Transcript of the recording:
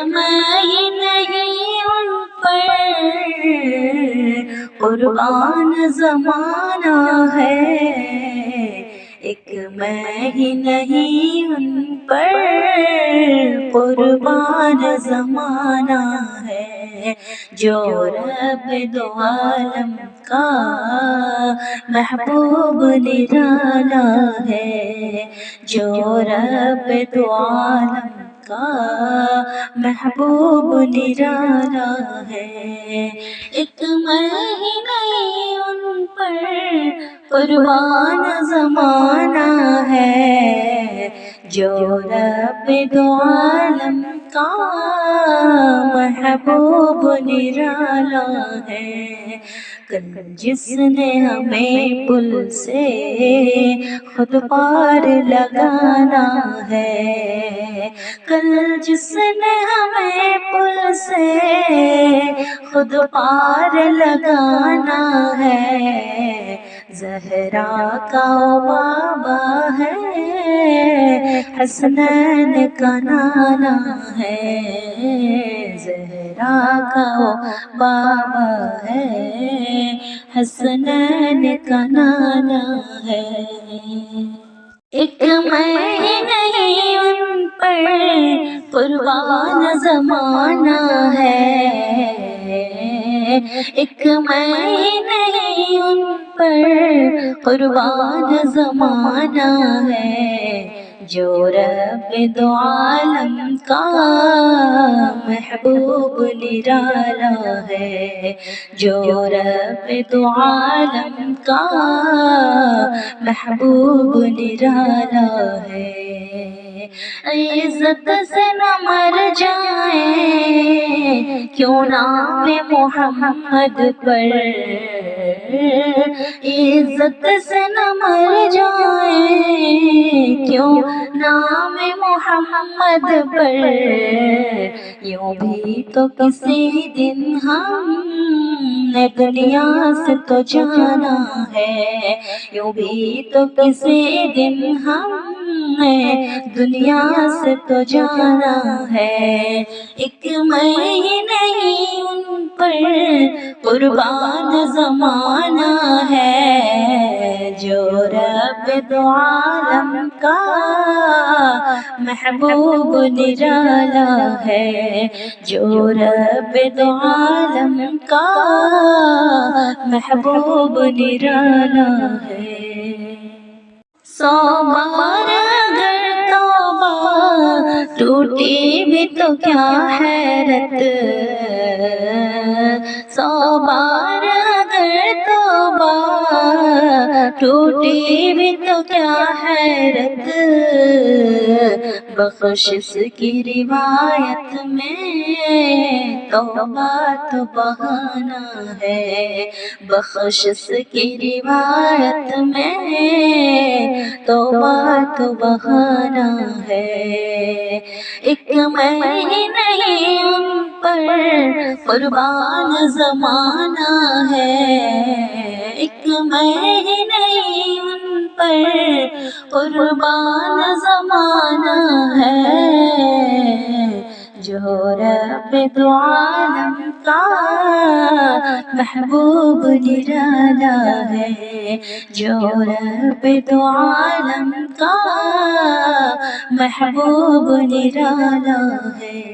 میں ہی نہیں ان پر قربان زمانہ ہے، ایک میں ہی نہیں ان پر قربان زمانہ ہے، جو رب دو عالم کا محبوب نرالا ہے، جو رب دو عالم کا محبوب نرالا ہے، ایک میں ہی نہیں ان پر قربان زمانہ ہے، جو رب دو عالم کا محبوب نرالا ہے، کل جس نے ہمیں پل سے خود پار لگانا ہے، کل جس نے ہمیں پل سے خود پار لگانا ہے، زہرا کا بابا ہے، حسنین کا نانا ہے، زہرا کا بابا ہے، حسنین کا نانا ہے، ایک میں ہی نہیں ان پر قربان زمانہ ہے، ایک میں ہی نہیں ان پر قربان زمانہ ہے، جو رب دو عالم کا محبوب نرالا ہے، جو رب دو عالم کا محبوب نرالا ہے، عزت سے نہ مر جائیں کیوں نام محمد پر، عزت سے نہ مر جائیں کیوں نام محمد پر، یوں بھی تو کسی دن ہم نے دنیا سے تو جانا ہے، یوں بھی تو کسی دن ہم نے دنیا سے تو جانا ہے، ایک میں ہی نہیں ان پر قربان زمانہ ہے، جو رب دو عالم کا محبوب نرالا ہے، جو رب دو عالم کا محبوب نرالا ہے، 100 بار اگر توبہ ٹوٹی بھی تو کیا حیرت، 100 بار اگر توبہ ٹوٹی بھی تو کیا حیرت، بخشش کی روایت میں توبہ تو بہانہ ہے، بخشش کی روایت میں توبہ تو بہانہ ہے، ایک میں ہی نہیں ان پر قربان زمانہ ہے، ایک میں ہی نہیں ان پر قربان زمانہ ہے، جو رب دو عالم کا محبوب نرالا ہے، جو رب دو عالم کا محبوب نرالا ہے۔